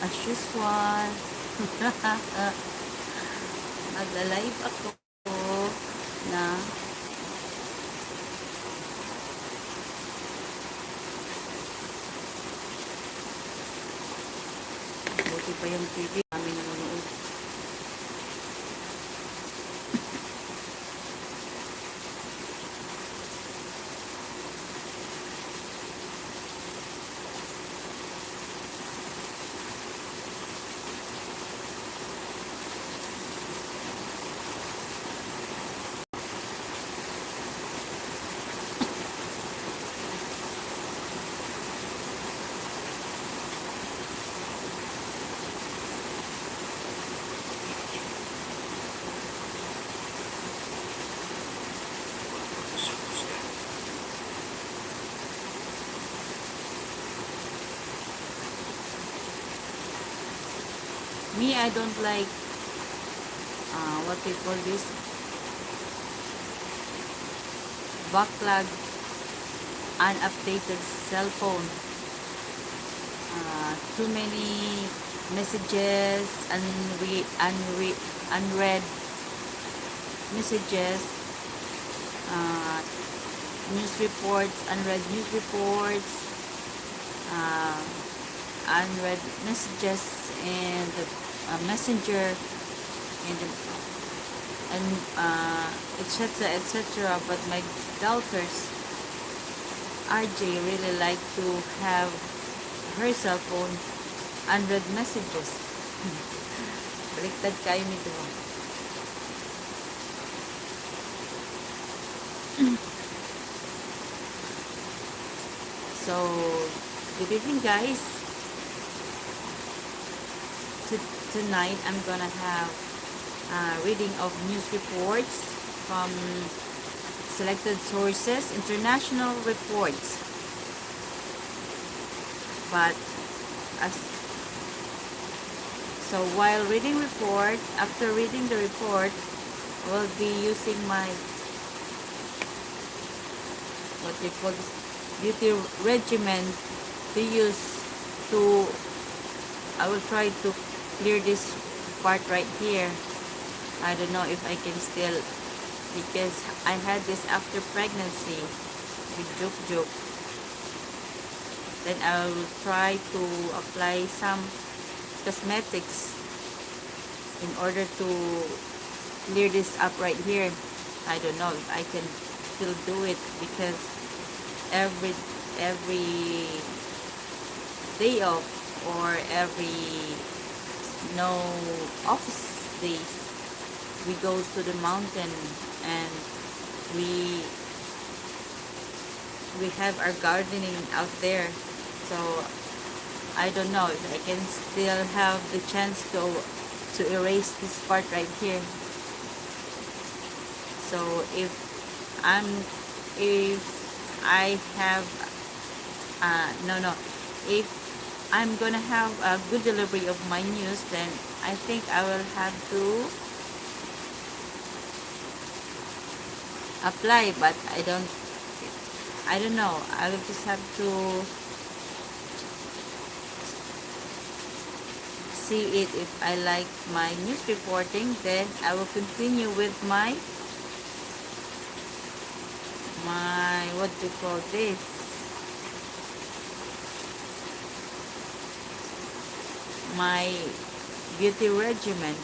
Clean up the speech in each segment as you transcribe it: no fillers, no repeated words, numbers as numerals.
as usual. Magla-live ako na buti pa yung TV namin nanonood. Me, I don't like what they call this, backlog, unupdated cell phone. Too many messages, unread messages, uh, news reports, unread news reports, uh, unread messages and the messenger and the, and etc etc. But my daughters RJ really like to have her cell phone unread messages. Baliktad kayo nito. So, good evening guys. Tonight I'm gonna have reading of news reports from selected sources, international reports. But as so while reading report, after reading the report, I will be using my what they call this beauty regimen to use to I will try to clear this part right here. I don't know if I can still, because I had this after pregnancy with Juk. Then I will try to apply some cosmetics in order to clear this up right here. I don't know if I can still do it, because every day off or every no office days, we go to the mountain and we have our gardening out there. So I don't know if I can still have the chance to erase this part right here. So if I'm if I have no, if I'm gonna have a good delivery of my news, then I think I will have to apply, but I don't know. I will just have to see it. If I like my news reporting, then I will continue with my what do you call this, my beauty regimen.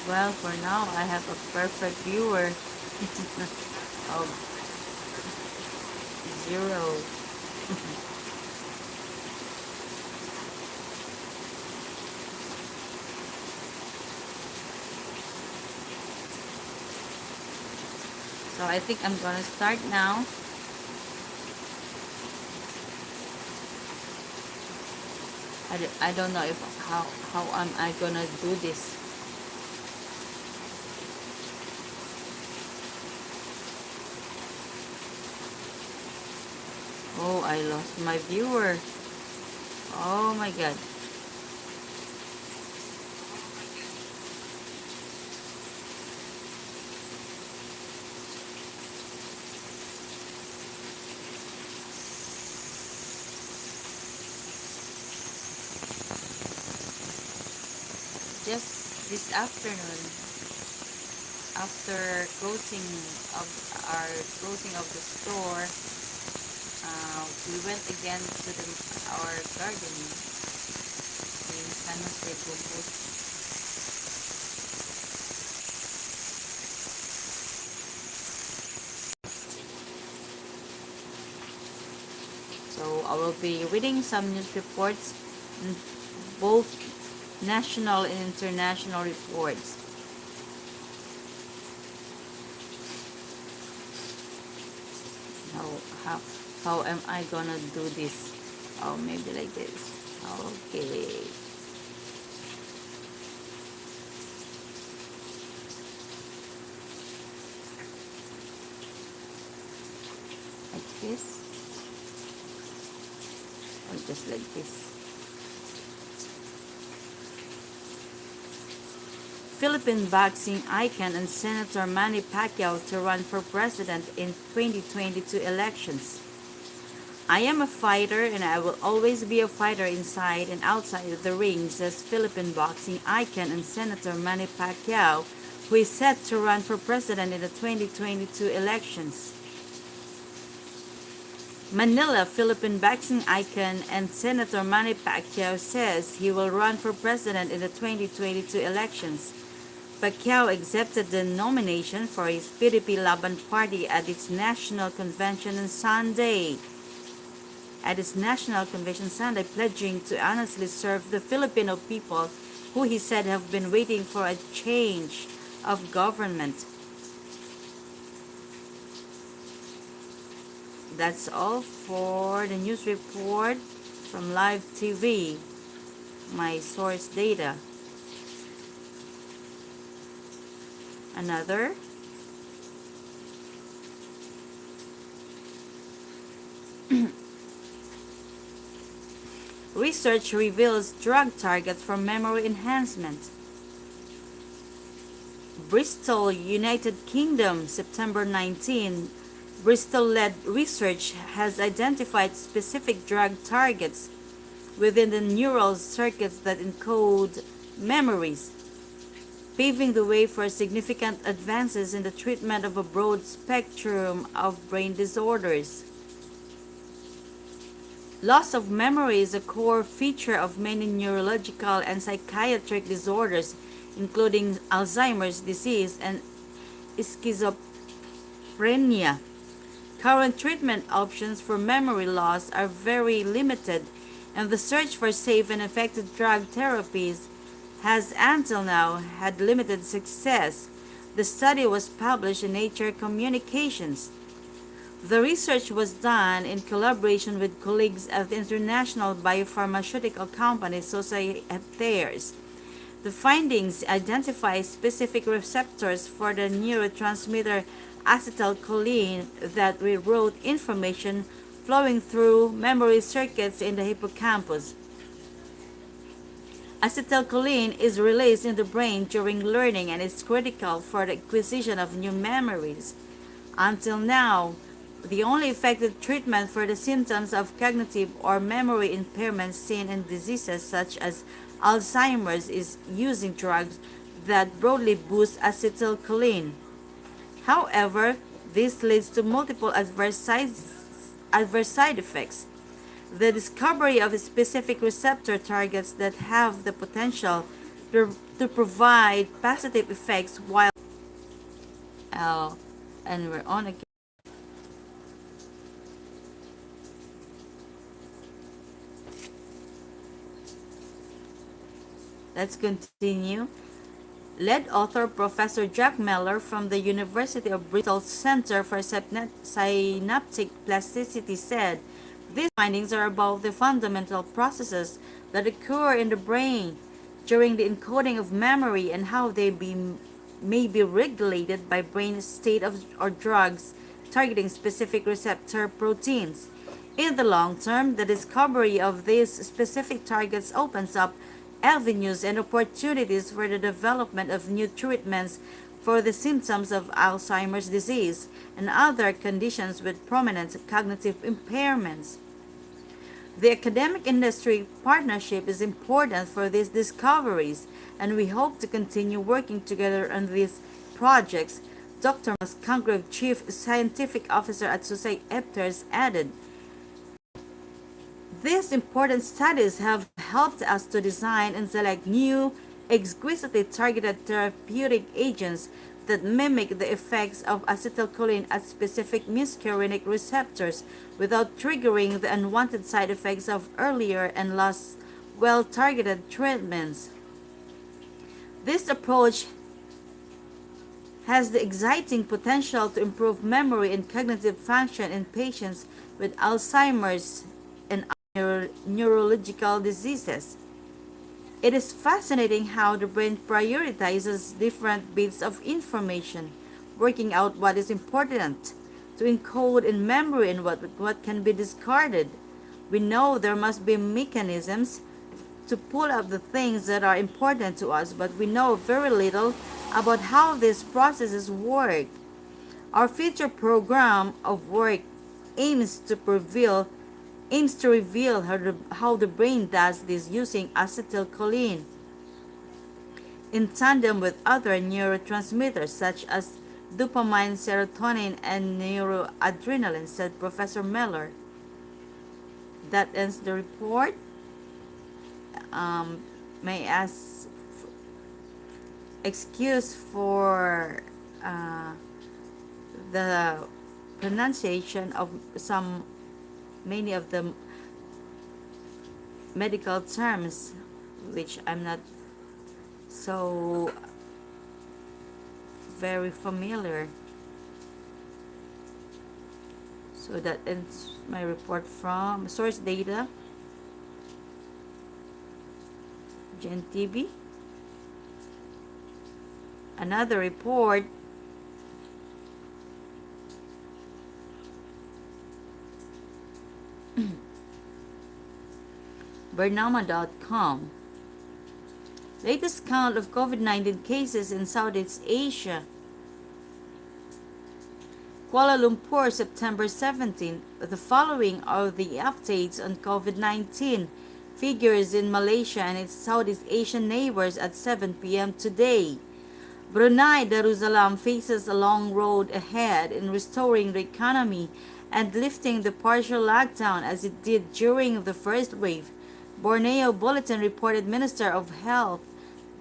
Well, for now I have a perfect viewer of 0. So I think I'm gonna start now. I don't know if how am I gonna do this. Oh, I lost my viewer. Oh my god. Just this afternoon, after of closing of the store, we went again to our garden in San Jose Bumbos. So I will be reading some news reports, both national and international reports. How how how am I gonna do this? Oh, maybe like this. Okay, like this, or just like this. Philippine boxing icon and Senator Manny Pacquiao to run for president in 2022 elections. I am a fighter and I will always be a fighter inside and outside of the ring, says Philippine boxing icon and Senator Manny Pacquiao, who is set to run for president in the 2022 elections. Manila, Philippine boxing icon and Senator Manny Pacquiao says he will run for president in the 2022 elections. Pacquiao accepted the nomination for his PDP Laban party at its national convention on Sunday. Pledging to honestly serve the Filipino people who he said have been waiting for a change of government. That's all for the news report from Live TV, my source data. Another research reveals drug targets for memory enhancement. Bristol, United Kingdom, September 19. Bristol-led research has identified specific drug targets within the neural circuits that encode memories, paving the way for significant advances in the treatment of a broad spectrum of brain disorders. Loss of memory is a core feature of many neurological and psychiatric disorders, including Alzheimer's disease and schizophrenia. Current treatment options for memory loss are very limited, and the search for safe and effective drug therapies has until now had limited success. The study was published in Nature Communications. The research was done in collaboration with colleagues at the international biopharmaceutical company Société. The findings identify specific receptors for the neurotransmitter acetylcholine that rewrote information flowing through memory circuits in the hippocampus. Acetylcholine is released in the brain during learning and is critical for the acquisition of new memories. Until now, the only effective treatment for the symptoms of cognitive or memory impairment seen in diseases such as Alzheimer's is using drugs that broadly boost acetylcholine. However, this leads to multiple adverse side effects. The discovery of specific receptor targets that have the potential to provide positive effects while and we're on again. Let's continue. Lead author Professor Jack Mellor from the University of Bristol Center for Synaptic Plasticity said these findings are about the fundamental processes that occur in the brain during the encoding of memory and how may be regulated by brain state or drugs targeting specific receptor proteins. In the long term, the discovery of these specific targets opens up avenues and opportunities for the development of new treatments for the symptoms of Alzheimer's disease and other conditions with prominent cognitive impairments. The academic industry partnership is important for these discoveries, and we hope to continue working together on these projects, Dr. Muscongrove, Chief Scientific Officer at Susay Epters, added. These important studies have helped us to design and select new, exquisitely targeted therapeutic agents that mimic the effects of acetylcholine at specific muscarinic receptors without triggering the unwanted side effects of earlier and less well-targeted treatments. This approach has the exciting potential to improve memory and cognitive function in patients with Alzheimer's and neurological diseases. It is fascinating how the brain prioritizes different bits of information, working out what is important to encode in memory and what can be discarded. We know there must be mechanisms to pull out the things that are important to us, but we know very little about how these processes work. Our future program of work aims to reveal how the brain does this using acetylcholine in tandem with other neurotransmitters such as dopamine, serotonin, and neuroadrenaline, said Professor Miller. That ends the report. May I ask excuse for the pronunciation of many of the medical terms which I'm not so very familiar. So that ends my report from source data, GenTV. Another report, Bernama.com. Latest count of COVID-19 cases in Southeast Asia. Kuala Lumpur, September 17. The following are the updates on COVID-19 figures in Malaysia and its Southeast Asian neighbors at 7 p.m. today. Brunei Darussalam faces a long road ahead in restoring the economy and lifting the partial lockdown as it did during the first wave. Borneo Bulletin reported Minister of Health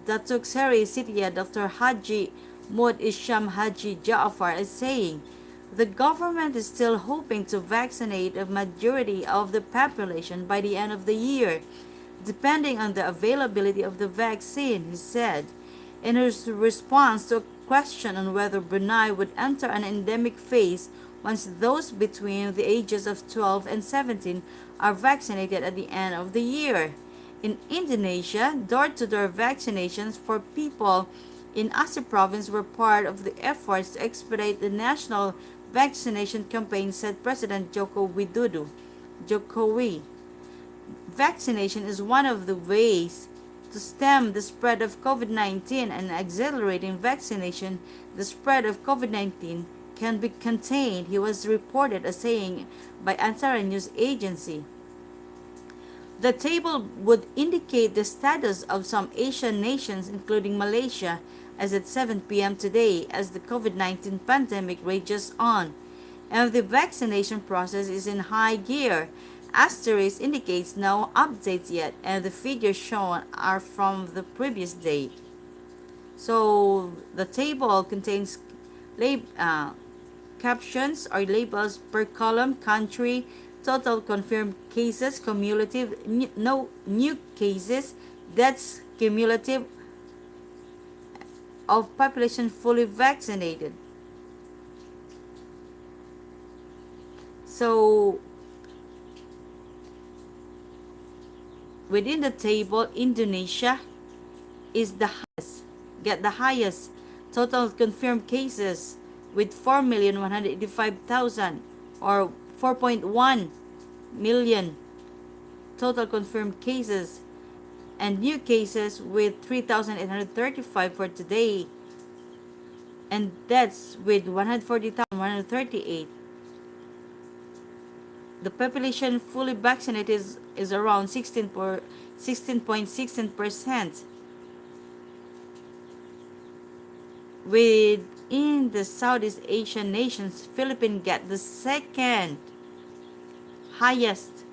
Datuk Seri Sitiya Dr. Haji Mod Isham Haji Jaafar as saying, the government is still hoping to vaccinate a majority of the population by the end of the year, depending on the availability of the vaccine, he said. In his response to a question on whether Brunei would enter an endemic phase once those between the ages of 12 and 17 are vaccinated at the end of the year. In Indonesia, door-to-door vaccinations for people in Aceh province were part of the efforts to expedite the national vaccination campaign, said President Joko Widodo. Jokowi. Vaccination is one of the ways to stem the spread of COVID-19, and accelerating vaccination, the spread of COVID-19 can be contained, he was reported as saying by Antara News Agency. The table would indicate the status of some Asian nations, including Malaysia, as at 7 p.m. today as the COVID-19 pandemic rages on, and the vaccination process is in high gear. Asterisk indicates no updates yet, and the figures shown are from the previous day. So the table contains captions or labels per column: country, total confirmed cases, cumulative, no new cases, deaths, cumulative of population fully vaccinated. So within the table, Indonesia is the highest total confirmed cases with 4,185,000 or 4.1 million total confirmed cases, and new cases with 3,835 for today, and deaths with 140,138. The population fully vaccinated is around 16.16%. Within the Southeast Asian nations, Philippines get the second highest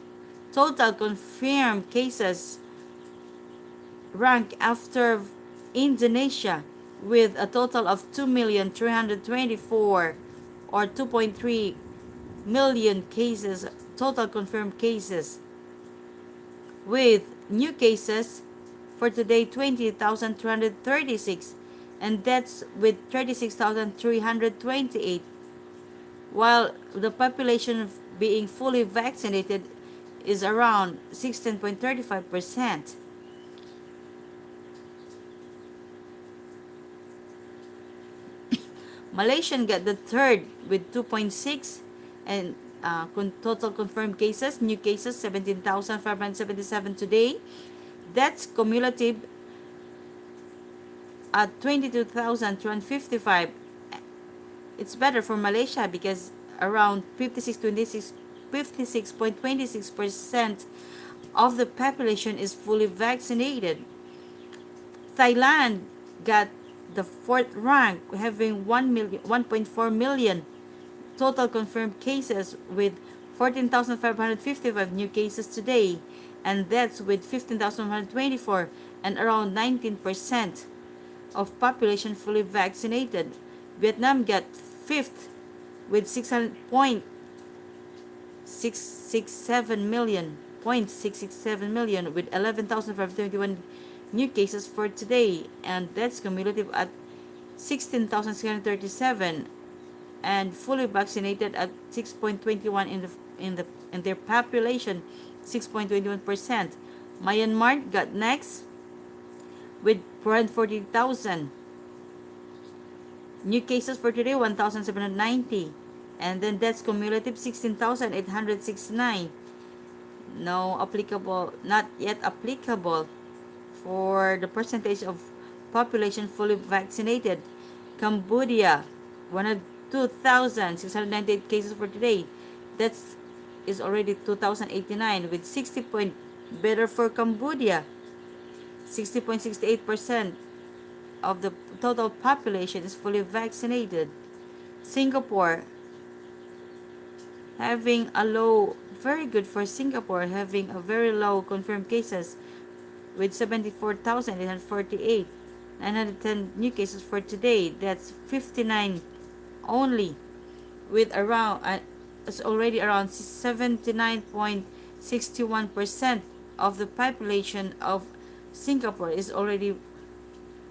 total confirmed cases, rank after Indonesia with a total of 2,324 or 2.3 million cases, total confirmed cases, with new cases for today 20,236 and deaths with 36,328, while the population being fully vaccinated is around 16.35%. Malaysian got the third with 2.6 and total confirmed cases, new cases 17,577 today. That's cumulative at 22,255. It's better for Malaysia because around 56.26% of the population is fully vaccinated. Thailand got the fourth rank, having 1.4 million total confirmed cases with 14,555 new cases today, and deaths with 15,124 and around 19% of population fully vaccinated. Vietnam got fifth with 667 million with 11,521 new cases for today, and deaths cumulative at 16,637 and fully vaccinated at 6.21 in their population, 6.21%. Myanmar got next with 440,000 new cases for today, 1,790, and then deaths cumulative 16,869. No applicable, not yet applicable for the percentage of population fully vaccinated. Cambodia, 102,698 cases for today. That is already 2,089 with 60 point better for Cambodia. 60.68% of the total population is fully vaccinated. Singapore having a low, very good for Singapore, having a very low confirmed cases with 74,848, 910 new cases for today. That's 59 only, with around it's already around 79.61% of the population of Singapore is already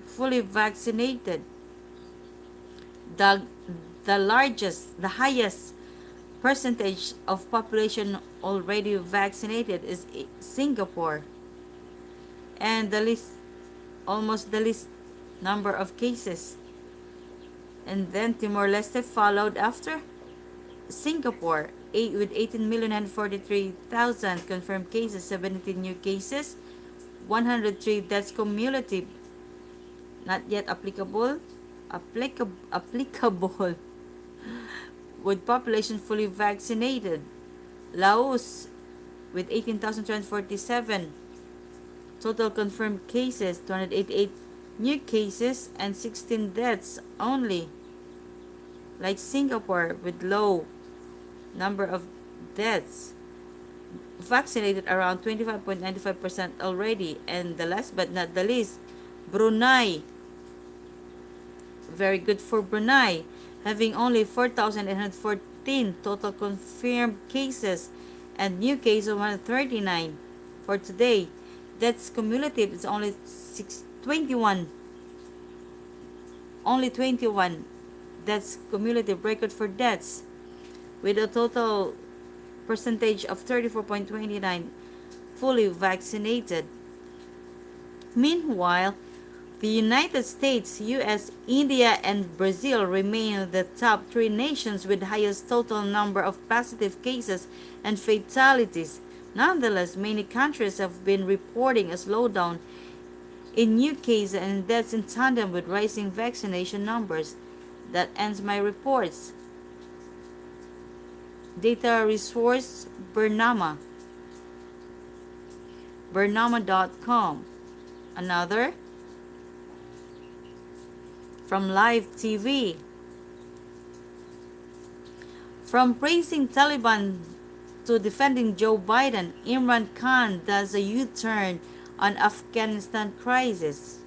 fully vaccinated. The highest percentage of population already vaccinated is Singapore, and the least, almost the least number of cases. And then Timor-Leste followed after Singapore, with 18,043,000 confirmed cases, 17 new cases, 103 deaths cumulative. Not yet applicable with population fully vaccinated. Laos with 18,247 total confirmed cases, 288 new cases, and 16 deaths only. Like Singapore with low number of deaths, vaccinated around 25.95% already. And the last but not the least, Brunei. Very good for Brunei, having only 4,814 total confirmed cases and new cases of 139 for today. That's cumulative is only 21. Only 21. That's cumulative record for deaths, with a total percentage of 34.29 fully vaccinated. Meanwhile, The United States, US, India, and Brazil remain the top three nations with highest total number of positive cases and fatalities. Nonetheless, many countries have been reporting a slowdown in new cases and deaths in tandem with rising vaccination numbers. That ends my reports. Data resource Bernama, bernama.com. Another from Live TV. From praising Taliban to defending Joe Biden, Imran Khan does a U-turn on Afghanistan crisis.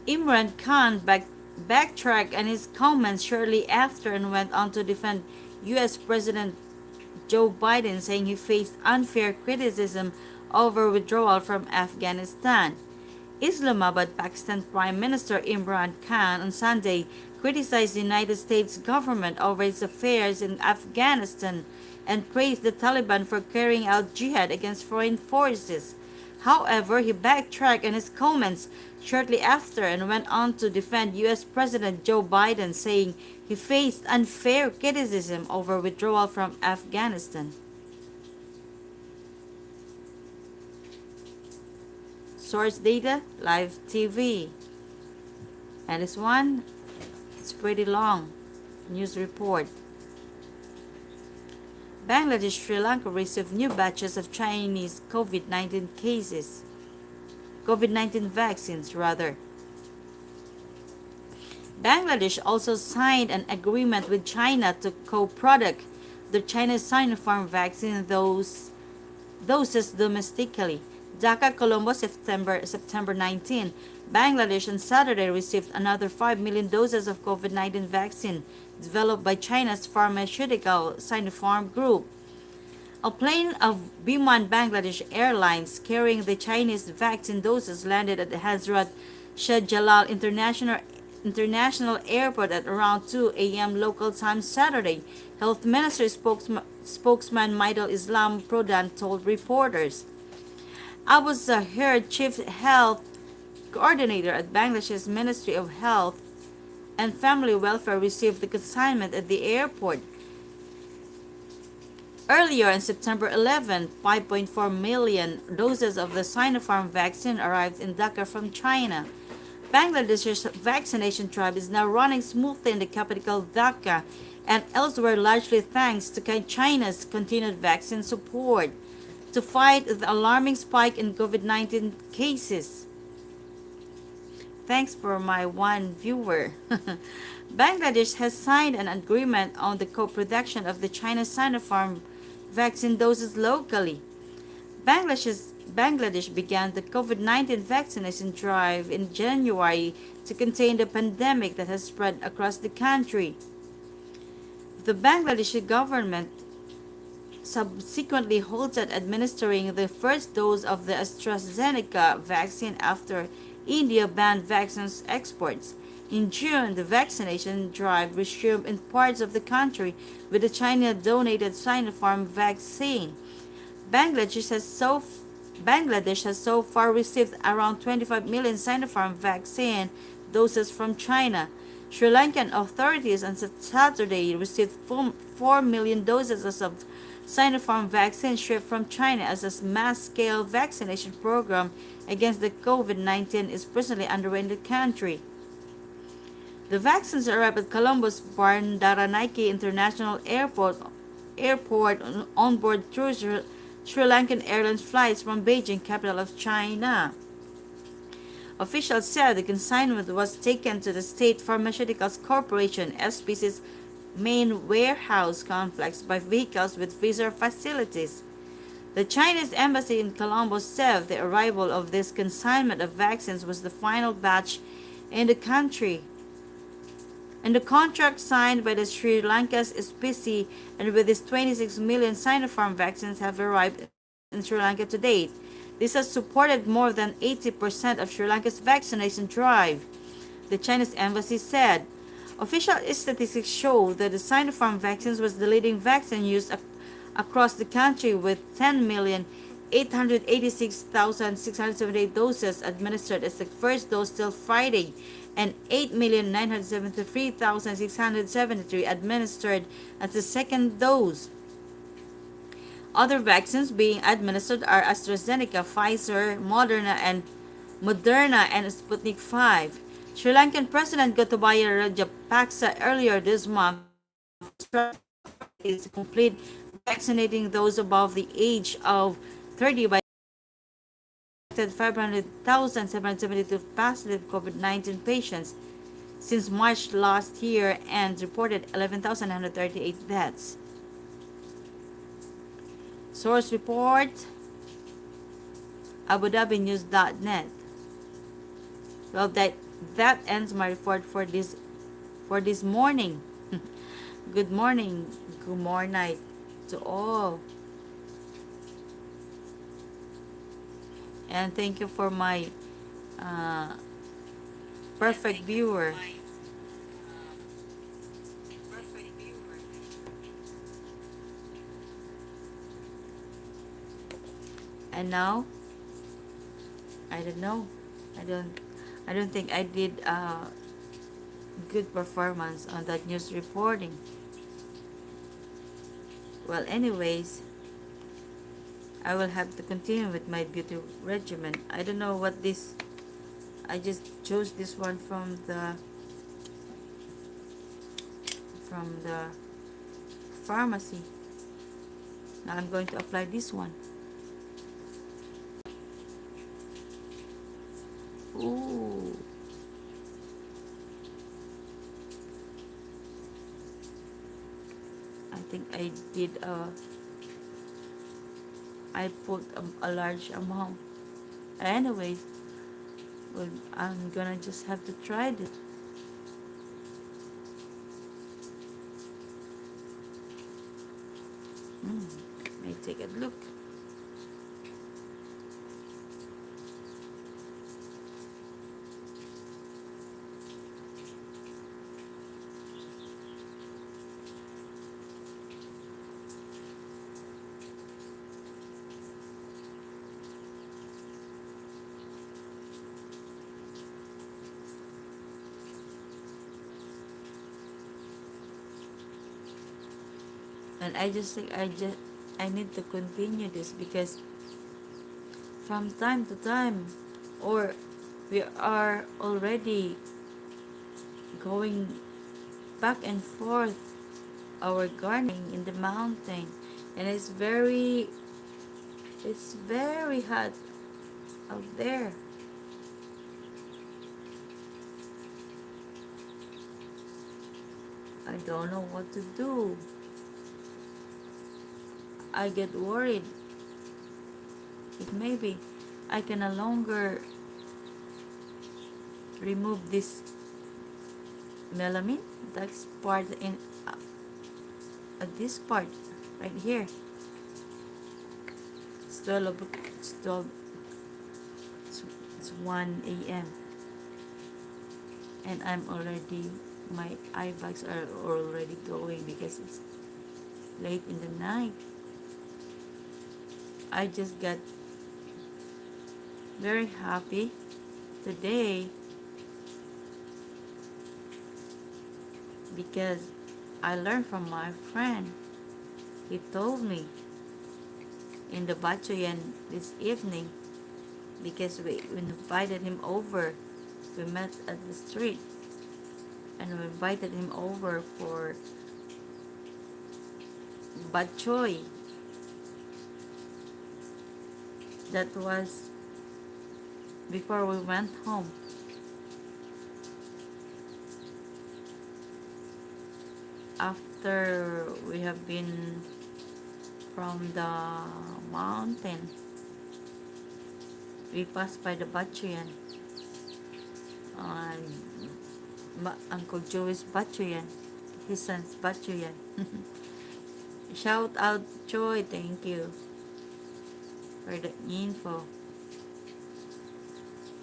Imran Khan backtracked on his comments shortly after and went on to defend US President Joe Biden, saying he faced unfair criticism over withdrawal from Afghanistan. Islamabad, Pakistan Prime Minister Imran Khan on Sunday criticized the United States government over its affairs in Afghanistan and praised the Taliban for carrying out jihad against foreign forces. However, he backtracked on his comments shortly after and went on to defend US President Joe Biden, saying he faced unfair criticism over withdrawal from Afghanistan. Source data, Live TV. And this one, it's pretty long. News report. Bangladesh, Sri Lanka received new batches of Chinese COVID-19 cases. COVID-19 vaccines, rather. Bangladesh also signed an agreement with China to co-product the China's Sinopharm vaccine doses domestically. Dhaka, Colombo, September 19. Bangladesh on Saturday received another 5 million doses of COVID-19 vaccine developed by China's pharmaceutical Sinopharm Group. A plane of Biman Bangladesh Airlines carrying the Chinese vaccine doses landed at the Hazrat Shah Jalal International Airport at around 2 a.m. local time Saturday, Health Ministry spokesman Maidul Islam Pradhan told reporters. Abu Zahir, Chief Health Coordinator at Bangladesh's Ministry of Health and Family Welfare, received the consignment at the airport. Earlier on September 11, 5.4 million doses of the Sinopharm vaccine arrived in Dhaka from China. Bangladesh's vaccination drive is now running smoothly in the capital Dhaka and elsewhere, largely thanks to China's continued vaccine support to fight the alarming spike in COVID-19 cases. Thanks for my one viewer. Bangladesh has signed an agreement on the co-production of the China Sinopharm vaccine doses locally. Bangladesh began the COVID-19 vaccination drive in January to contain the pandemic that has spread across the country. The Bangladeshi government subsequently halted administering the first dose of the AstraZeneca vaccine after India banned vaccines exports. In June, the vaccination drive resumed in parts of the country with the China-donated Sinopharm vaccine. Bangladesh has so far received around 25 million Sinopharm vaccine doses from China. Sri Lankan authorities on Saturday received 4 million doses of Sinopharm vaccine shipped from China as a mass-scale vaccination program against the COVID-19 is presently underway in the country. The vaccines arrived at Colombo's Bandaranaike International Airport on board through Sri Lankan Airlines flights from Beijing, capital of China. Officials said the consignment was taken to the State Pharmaceuticals Corporation (SPC's) main warehouse complex by vehicles with visa facilities. The Chinese embassy in Colombo said the arrival of this consignment of vaccines was the final batch in the country. And the contract signed by the Sri Lanka's SPC and with its 26 million Sinopharm vaccines have arrived in Sri Lanka to date. This has supported more than 80% of Sri Lanka's vaccination drive, the Chinese embassy said. Official statistics show that the Sinopharm vaccine was the leading vaccine used across the country, with 10,886,678 doses administered as the first dose till Friday and 8,973,673 administered as the second dose. Other vaccines being administered are AstraZeneca, Pfizer, Moderna, and Sputnik 5. Sri Lankan President Gotabaya Rajapaksa earlier this month is complete vaccinating those above the age of 30 by 500,772 positive COVID-19 patients since March last year and reported 11,138 deaths. Source report, AbuDabiNews.net. Well, that ends my report for this morning. Good morning, good morning to all, and thank you for my perfect viewer. And now, I don't know. I don't think I did a good performance on that news reporting. Well, anyways, I will have to continue with my beauty regimen. I don't know what this. I just chose this one from the pharmacy. Now I'm going to apply this one. Ooh. I think I did I put a large amount. Anyways, well, I'm gonna just have to try this. Let me take a look. And I just think I need to continue this because from time to time, or we are already going back and forth our gardening in the mountain, and it's very hot out there. I don't know what to do. I get worried. It maybe I can no longer remove this melamine. That's part in this part right here. It's 12, it's 1 a.m. and I'm already, my eye bags are already going because it's late in the night. I just got very happy today because I learned from my friend. He told me in the Bachoyan this evening because we invited him over. We met at the street and we invited him over for Bachoy. That was before we went home. After we have been from the mountain, we passed by the Bachoyan. Uncle Joey's Bachoyan, his son's Bachoyan. Shout out Joy, thank you for the info.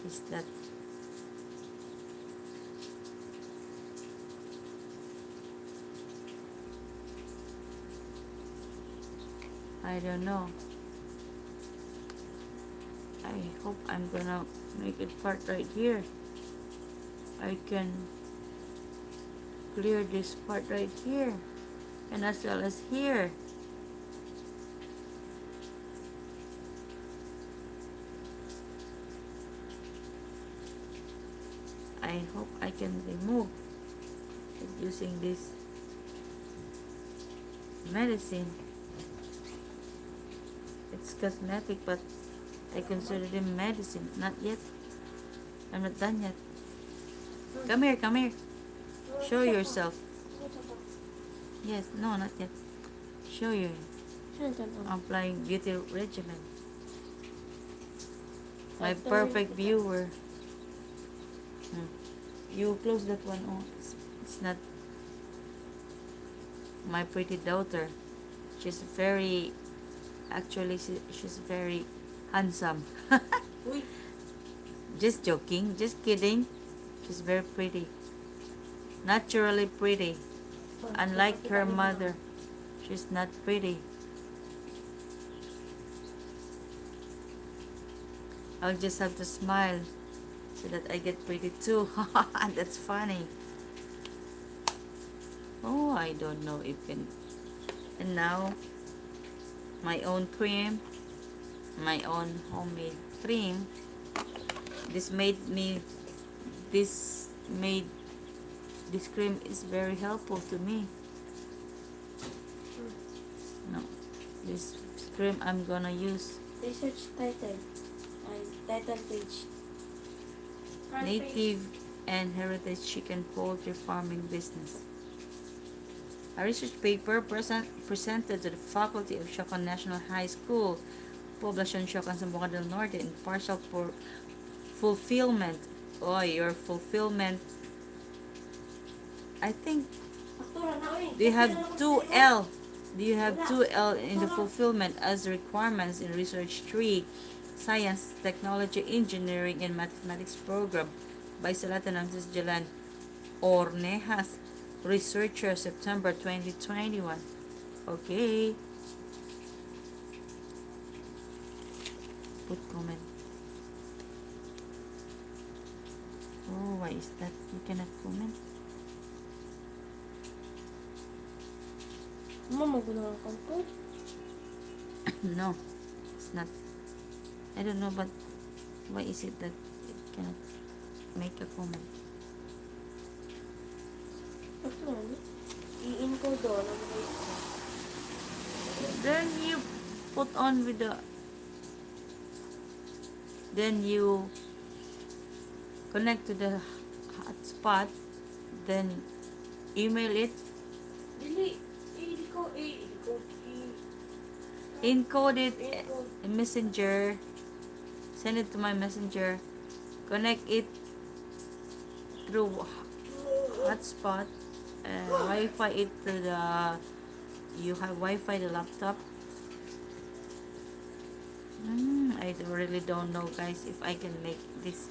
Is that I don't know. I hope I'm gonna make it part right here. I can clear this part right here and as well as here. I hope I can remove it using this medicine. It's cosmetic, but I consider them medicine. Not yet. I'm not done yet. Come here, come here. Show yourself. Yes, no, not yet. Show you. Applying beauty regimen. My perfect viewer. You close that one. Oh, it's not my pretty daughter. She's very, actually, she's very handsome. Just joking, just kidding. She's very pretty. Naturally pretty. Unlike her mother, she's not pretty. I'll just have to smile so that I get pretty too. That's funny. Oh, I don't know if can. And now, my own cream, my own homemade cream. This made this cream is very helpful to me. No, this cream I'm gonna use. Research title and title page. Native and heritage chicken poultry farming business. A research paper presented to the faculty of Shokan National High School, Poblacion Shokan, Zamboanga del Norte, in partial fulfillment. Oh, your fulfillment. I think do you have 2L? Do you have 2L in the fulfillment as requirements in Research 3, Science, Technology, Engineering, and Mathematics program by Salatan Amsis Jalan Ornejas, researcher, September 2021. Okay. Put comment. Oh, why is that? You cannot comment? Mama, ginawa ka po? No, it's not. I don't know, but why is it that it cannot make a comment? I-encode doon. Then you put on with the. Then you connect to the hotspot. Then email it. Encode it in Messenger. Send it to my Messenger. Connect it through hotspot. Wi-Fi it to the. You have Wi-Fi the laptop. I really don't know, guys, if I can make this.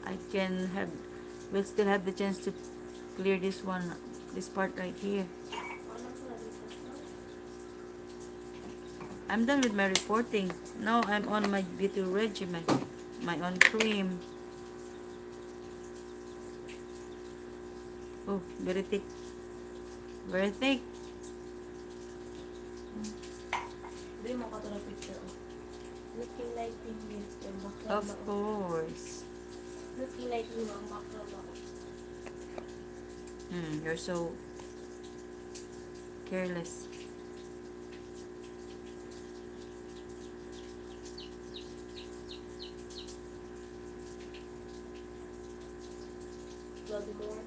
I can have. We'll still have the chance to clear this one, this part right here. I'm done with my reporting. Now I'm on my beauty regimen, my own cream. Oh, very thick. Very thick. Hindi mo ka ito na picture. Looking like me. Of course. Looking like me, ang baklava. You're so careless. Bloody more.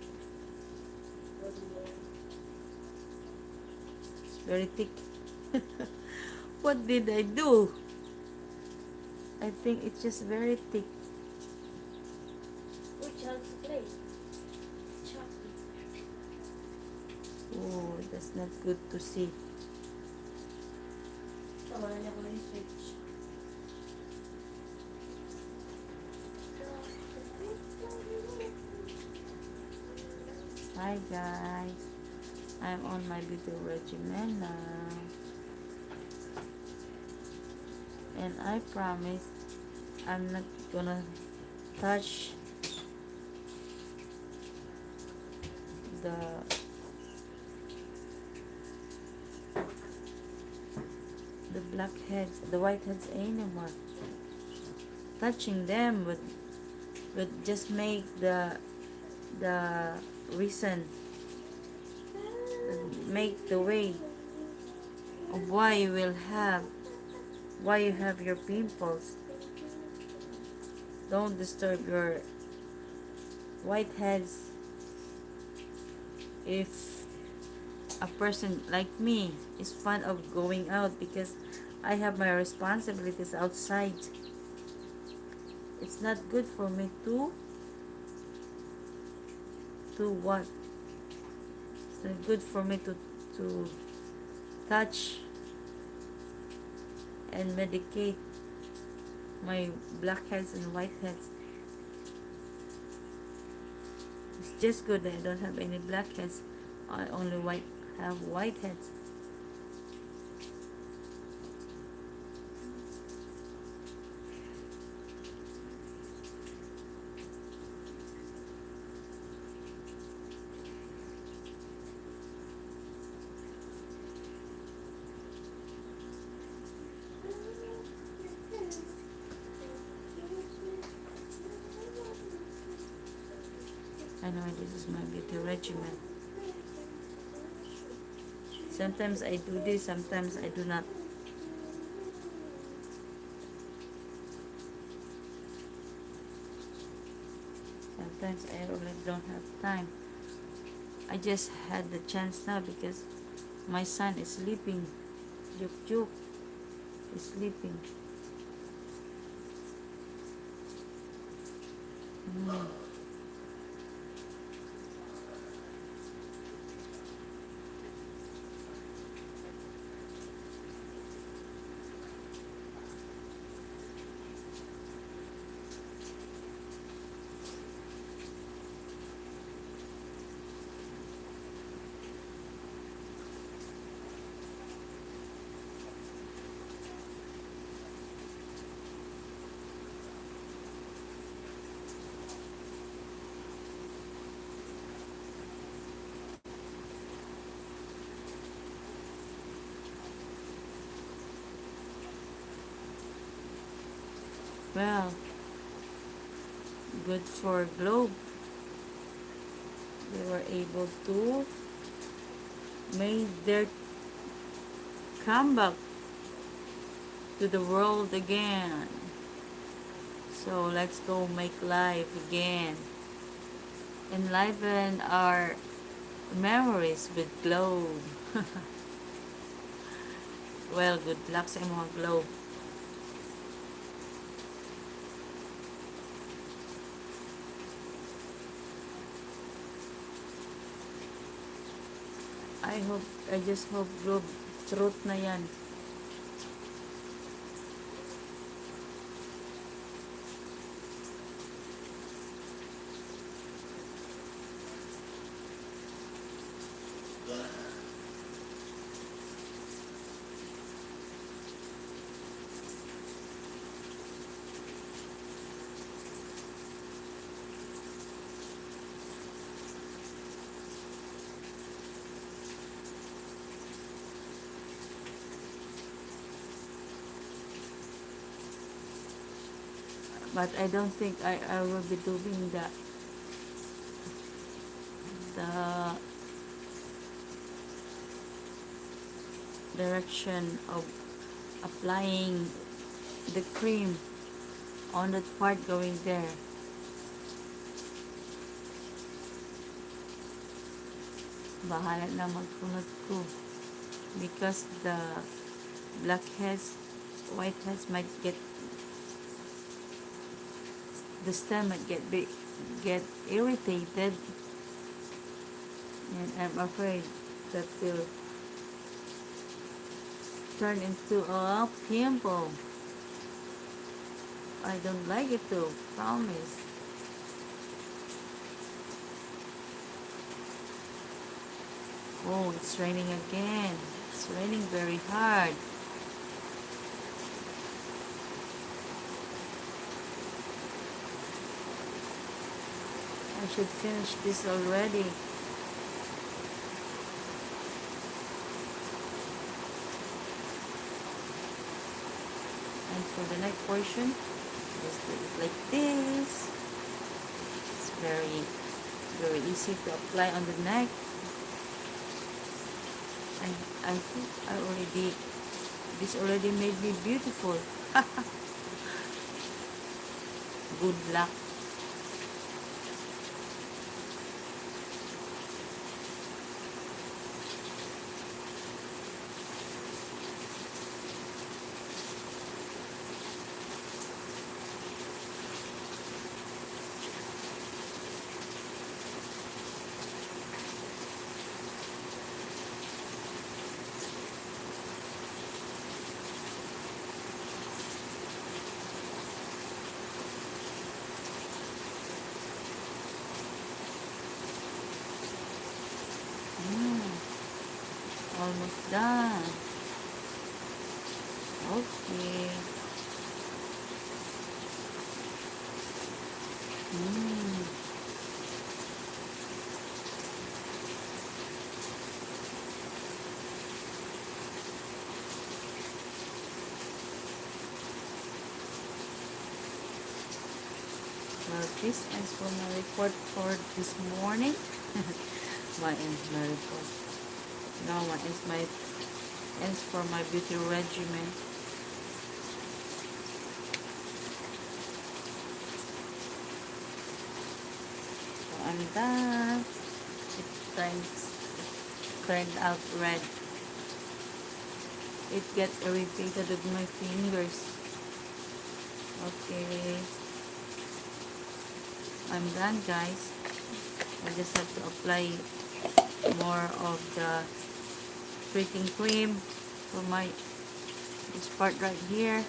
It's very thick. What did I do? I think it's just very thick. Which has to play? Chocolate. Oh, that's not good to see. Tama na niya ko research. Hi guys, I'm on my beauty regimen now, and I promise I'm not gonna touch the blackheads, the whiteheads anymore. Touching them would just make the reason, make the way of why you have your pimples. Don't disturb your whiteheads. If a person like me is fond of going out because I have my responsibilities outside, it's not good for me to what? It's not good for me to touch and medicate my blackheads and whiteheads. It's just good that I don't have any blackheads. I only have whiteheads. Anyway, this is my beauty regimen. Sometimes I do this, sometimes I do not. Sometimes I really don't have time. I just had the chance now because my son is sleeping. Juk Juk is sleeping. Mm. Well, good for Globe. They were able to make their comeback to the world again. So let's go make live again. Enliven our memories with Globe. Well, good luck sa mga Globe. I just hope Globe truth na yan. But I don't think I will be doing the direction of applying the cream on that part going there. Bahala na magkunot ko because the blackheads, whiteheads might get, the stem might get irritated, and I'm afraid that will turn into a pimple. I don't like it to, promise. Oh, it's raining again. It's raining very hard. I should finish this already. And for the neck portion, just do it like this. It's very, very easy to apply on the neck. I think this already made me beautiful. Good luck. Mm, almost done. Okay. Mm. Well, this ends for my report for this morning. My ends my report. No, my ends for my beauty regimen. So I'm done. It turned out red. It get irritated with my fingers. Okay. I'm done, guys. I just have to apply more of the treating cream for this part right here.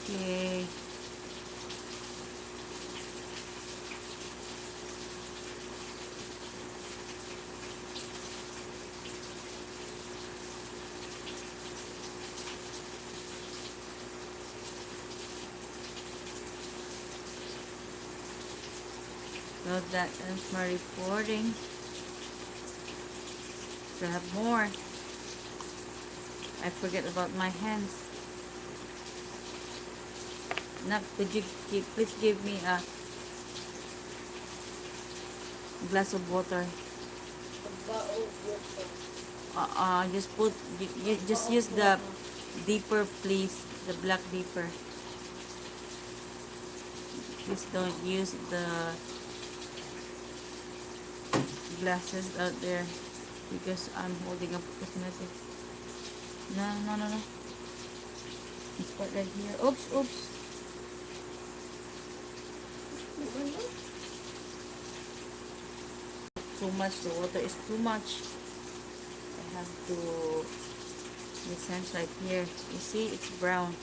Okay. So that ends my reporting. To have more. I forget about my hands. Now, could you please give me a glass of water? Just put, you just use the dipper, please. The black dipper. Please don't use the glasses out there because I'm holding up cosmetic. No, no, no, no. It's part right here. Oops, oops. Too much. The water is too much. I have to. This hands right here. You see, it's brown.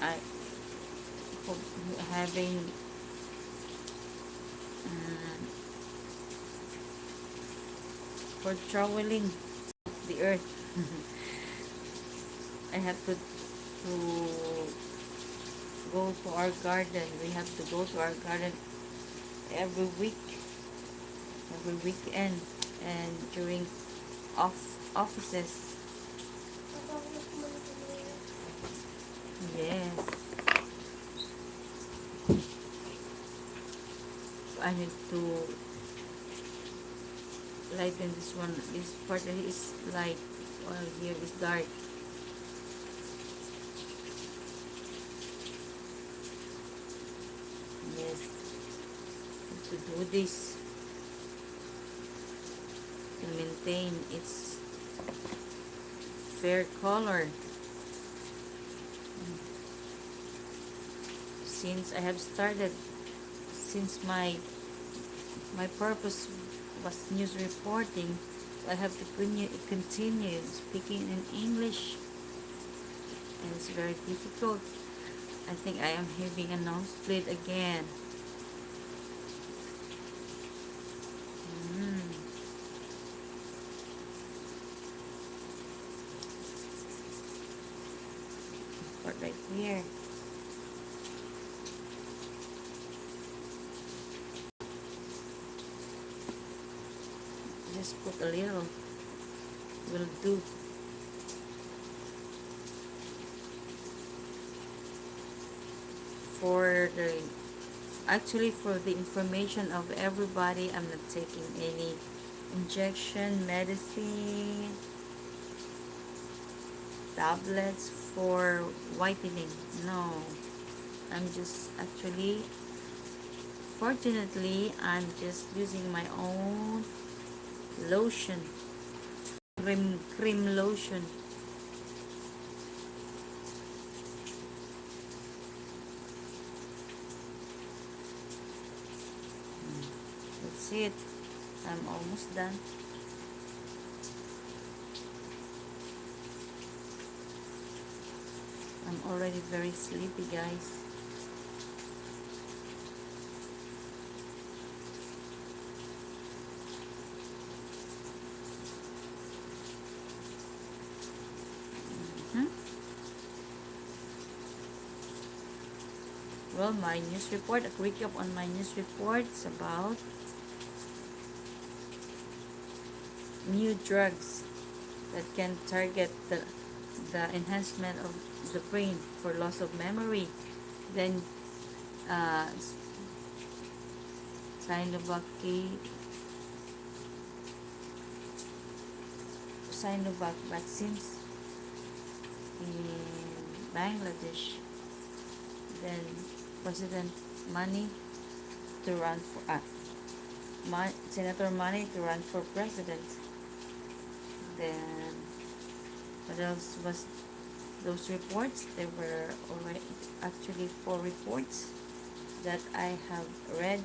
I hope having for troweling the earth. I have to go to our garden. We have to go to our garden every week, every weekend, and during offices. Yes. I need to lighten this one. This part is light, while here is dark. Yes. To do this to maintain its fair color. Since I have started since my purpose was news reporting, I have to continue speaking in English, and it's very difficult. I think I am having a nosebleed again. Mm. But right here. Just put a little. Will do. For the Actually, for the information of everybody, I'm not taking any injection, medicine, tablets for whitening. No, I'm just actually, fortunately, I'm just using my own lotion, cream lotion. That's it. I'm almost done. I'm already very sleepy, guys. Hmm? Well, my news report, a recap on my news reports about new drugs that can target the enhancement of the brain for loss of memory. Then uh, Sinovac, Sinovac vaccines in Bangladesh. Then President Mani to run for Senator Mani to run for president. Then what else was those reports? There were already actually 4 reports that I have read.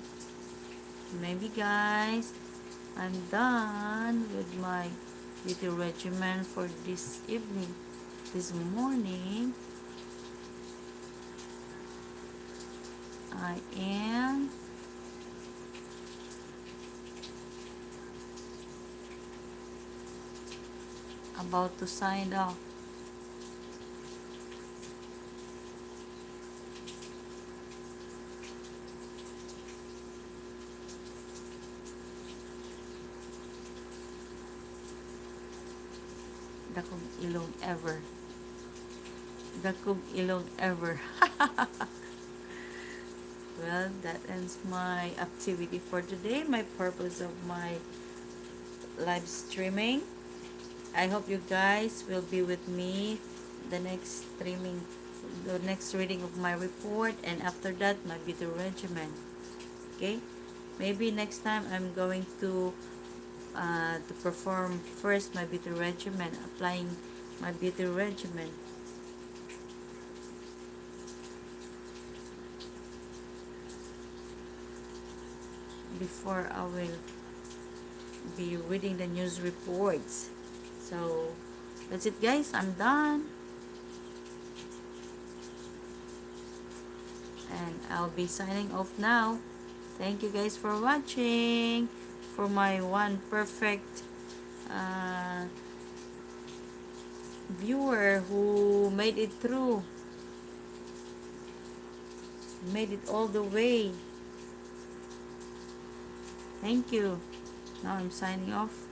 Maybe, guys, I'm done with my beauty regimen for this evening. This morning, I am about to sign off. Dakong ilong ever. Dakong ilong ever. Well, that ends my activity for today. My purpose of my live streaming. I hope you guys will be with me the next streaming, the next reading of my report, and after that my beauty regimen. Okay, maybe next time I'm going to perform first my beauty regimen, applying my beauty regimen. Before I will be reading the news reports. So that's it, guys. I'm done. And I'll be signing off now. Thank you guys for watching. For my one perfect viewer who made it through. Made it all the way. Thank you. Now I'm signing off.